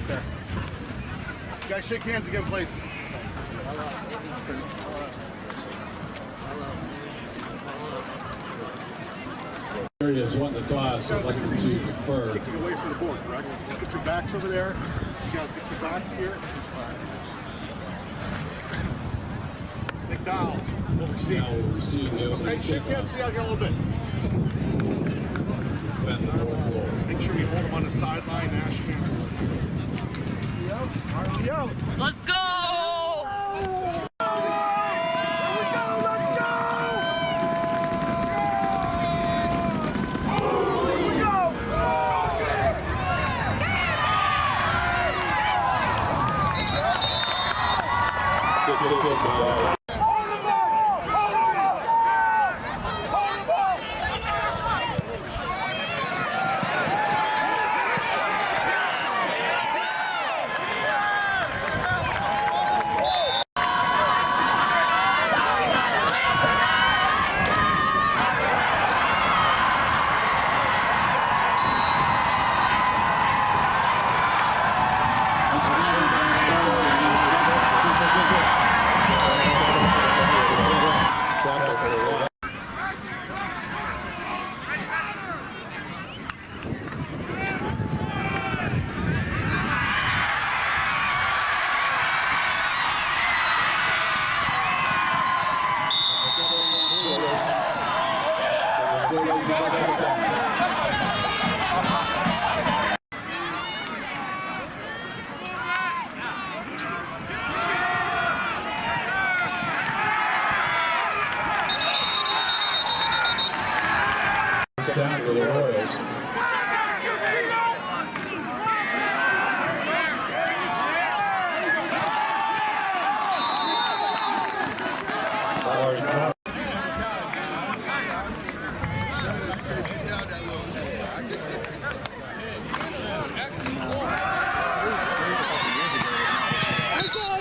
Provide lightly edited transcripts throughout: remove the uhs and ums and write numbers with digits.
right there. Guys, shake hands again, please. Erie has won the toss, so I'd like to see defer. Kicking away from the board, correct? Get your backs over there. You got to get your backs here. McDowell will receive. Now we'll receive the Okay, shake hands, see out here a little bit. Make sure you hold them on the sideline, Nash. Let's go! Down to the Royals.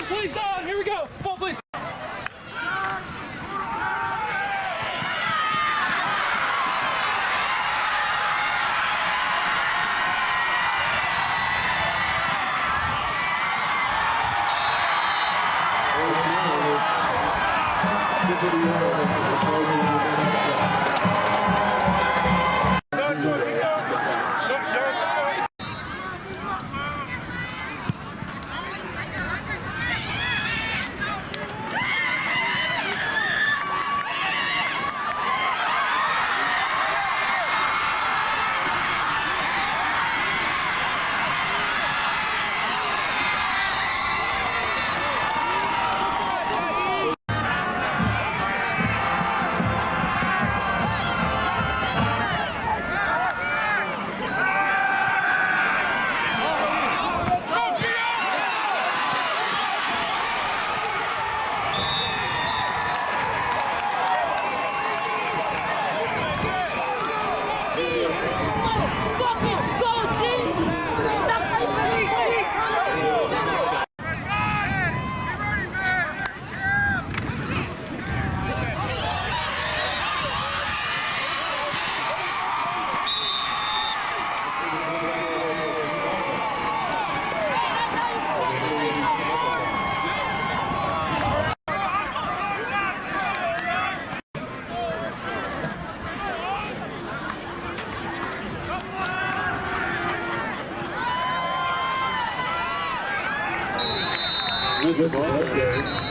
Please down. Here we go. Ball, please. Good ball. Okay.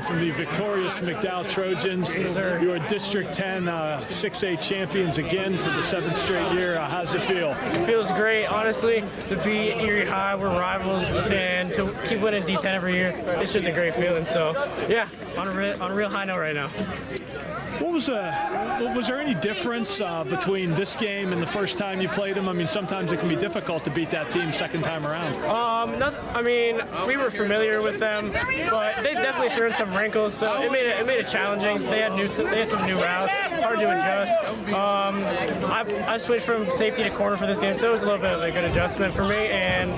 From the victorious McDowell Trojans. Yes, sir. You are District 10 6A champions again for the 7th straight year. How's it feel? It feels great, honestly, to beat Erie High. We're rivals, and to keep winning D10 every year, it's just a great feeling. So, yeah, on a real high note right now. Was there any difference between this game and the first time you played them? I mean, sometimes it can be difficult to beat that team second time around. I mean, we were familiar with them, but they definitely threw in some wrinkles, so it made it challenging. They had some new routes, hard to adjust. I switched from safety to corner for this game, so it was a little bit of a good adjustment for me. And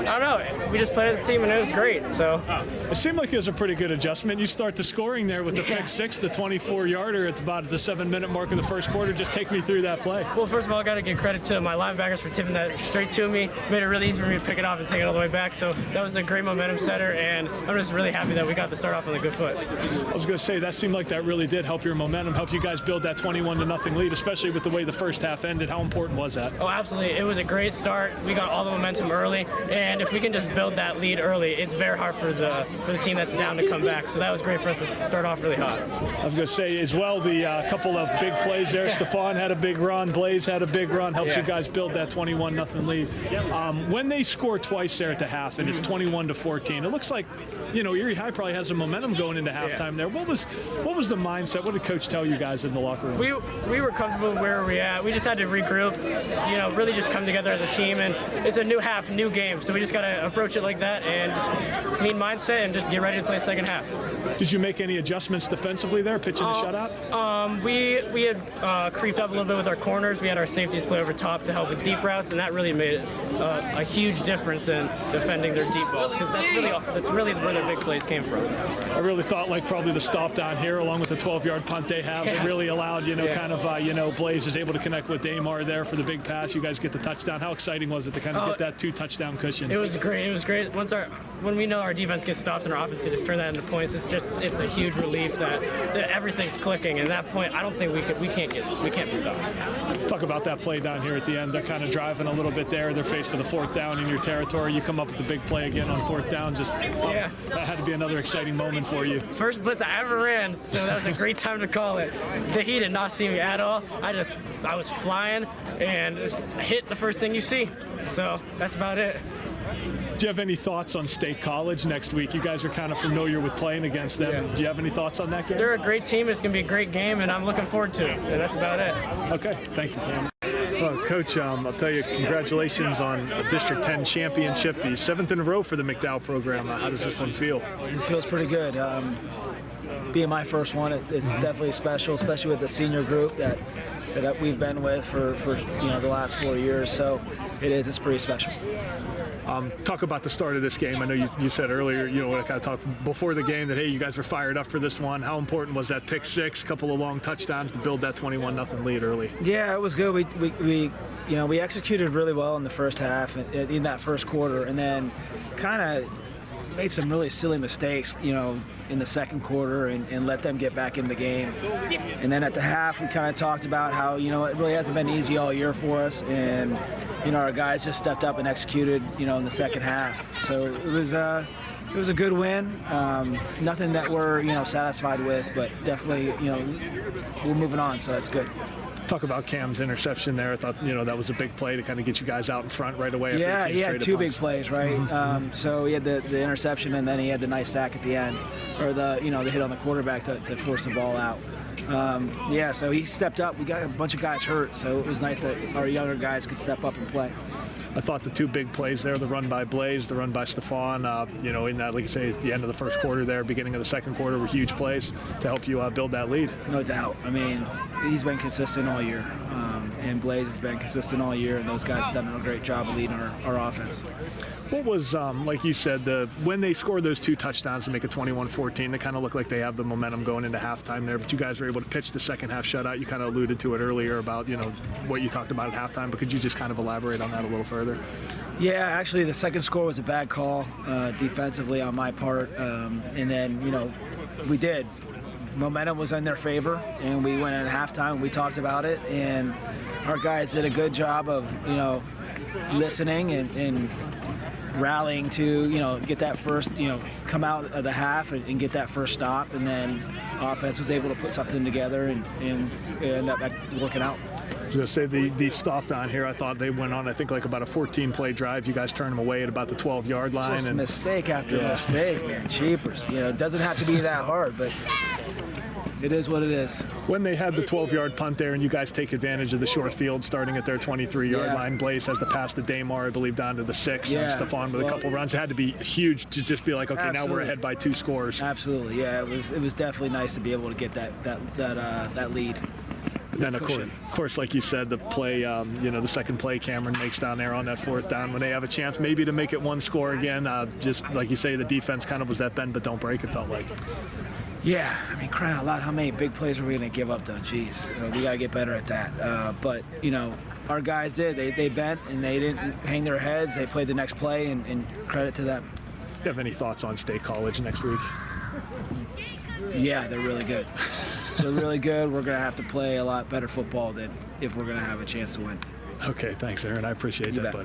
I don't know, we just played as a team, and it was great. So it seemed like it was a pretty good adjustment. You start the scoring there with the pick six, the 24-yarder at about the 7-minute mark of the first quarter. Just take me through that play. Well, first of all, I got to give credit to my linebackers for tipping that straight to me. Made it really easy for me to pick it off and take it all the way back. So that was a great momentum setter, and I'm just really happy that we got to start off on a good foot. I was going to say, that seemed like that really did help your momentum, help you guys build that 21-0 lead, especially with the way the first half ended. How important was that? Oh, absolutely. It was a great start. We got all the momentum early, and if we can just build that lead early, it's very hard for the team that's down to come back. So that was great for us to start off really hot. I was going to say as well, the couple of big plays there. Stephon had a big run. Blaze had a big run. Helps you guys build that 21-0 lead. When they score twice there at the half and it's 21-14, it looks like, you know, Erie High probably has some momentum going into halftime there. What was the mindset? What did Coach tell you guys in the locker room? We were comfortable where we at. We just had to regroup, you know, really just come together as a team. And it's a new half, new game, so we just got to approach it like that and just clean mindset and just get ready to play second half. Did you make any adjustments defensively there, pitching a shutout? We had creeped up a little bit with our corners. We had our safeties play over top to help with deep routes, and that really made a huge difference in defending their deep balls, because that's really where their big plays came from. I really thought like probably the stop down here along with the 12-yard punt they have, it really allowed, Blaze is able to connect with Damar there for the big pass. You guys get the touchdown. How exciting was it to kind of get that 2-touchdown cushion? It was great. It was great. When we know our defense gets stopped and our offense can just turn that into points, it's a huge relief that everything's clicking. And at that point, I don't think we can't be stopped. Talk about that play down here at the end. They're kind of driving a little bit there. They're faced with a 4th down in your territory. You come up with the big play again on 4th down. That had to be another exciting moment for you. First blitz I ever ran, so that was a great time to call it. He did not see me at all. I was flying and just hit the first thing you see. So that's about it. Do you have any thoughts on State College next week? You guys are kind of familiar with playing against them. Yeah. Do you have any thoughts on that game? They're a great team. It's going to be a great game, and I'm looking forward to it. And that's about it. Okay, thank you, Cam. Coach, I'll tell you, congratulations on a District 10 championship, the 7th in a row for the McDowell program. How does this one feel? It feels pretty good. Being my first one, it's definitely special, especially with the senior group that we've been with for the last 4 years. So it's pretty special. Talk about the start of this game. I know you said earlier, I kind of talked before the game that, hey, you guys were fired up for this one. How important was that pick six, couple of long touchdowns to build that 21-0 lead early? Yeah, it was good. We executed really well in the first half, in that first quarter, and then kind of made some really silly mistakes, in the second quarter and let them get back in the game. And then at the half, we kind of talked about how, it really hasn't been easy all year for us, and our guys just stepped up and executed, in the second half. So it was a good win. Nothing that we're, satisfied with, but definitely, we're moving on, so that's good. Talk about Cam's interception there. I thought, that was a big play to kind of get you guys out in front right away. After He had two big plays, right? Mm-hmm. So he had the interception, and then he had the nice sack at the end, or the hit on the quarterback to force the ball out. So he stepped up. We got a bunch of guys hurt, so it was nice that our younger guys could step up and play. I thought the two big plays there, the run by Blaze, the run by Stefan, in that, like you say, at the end of the first quarter there, beginning of the second quarter, were huge plays to help you build that lead. No doubt. I mean, he's been consistent all year, and Blaze has been consistent all year, and those guys have done a great job of leading our offense. What was, like you said, when they scored those two touchdowns to make it 21-14, they kind of look like they have the momentum going into halftime there, but you guys were able to pitch the second half shutout. You kind of alluded to it earlier about, what you talked about at halftime, but could you just kind of elaborate on that a little further? Yeah, actually, the second score was a bad call defensively on my part, and then, we did. Momentum was in their favor, and we went at halftime, and we talked about it, and our guys did a good job of, listening and rallying to, get that first, come out of the half and get that first stop, and then offense was able to put something together and end up working out. I was going to say the stop down here, I thought they went on, I think, like about a 14-play drive. You guys turned them away at about the 12-yard line. It's just mistake after mistake, man. Cheapers. It doesn't have to be that hard, but it is what it is. When they had the 12-yard punt there and you guys take advantage of the short field starting at their 23-yard line, Blaze has the pass to Damar, I believe, down to the 6, and Stefan with a couple runs. It had to be huge to just be like, okay, now we're ahead by 2 scores. Absolutely, yeah. It was definitely nice to be able to get that lead. Then, of course, like you said, the play, the second play Cameron makes down there on that 4th down when they have a chance maybe to make it 1 score again. Just like you say, the defense kind of was that bend but don't break, it felt like. Yeah, I mean, crying out loud, how many big plays are we going to give up, though? Jeez, we got to get better at that. But, our guys did. They bent, and they didn't hang their heads. They played the next play, and credit to them. Do you have any thoughts on State College next week? Yeah, they're really good. They're really good. We're going to have to play a lot better football than if we're going to have a chance to win. Okay, thanks, Aaron. I appreciate that, buddy.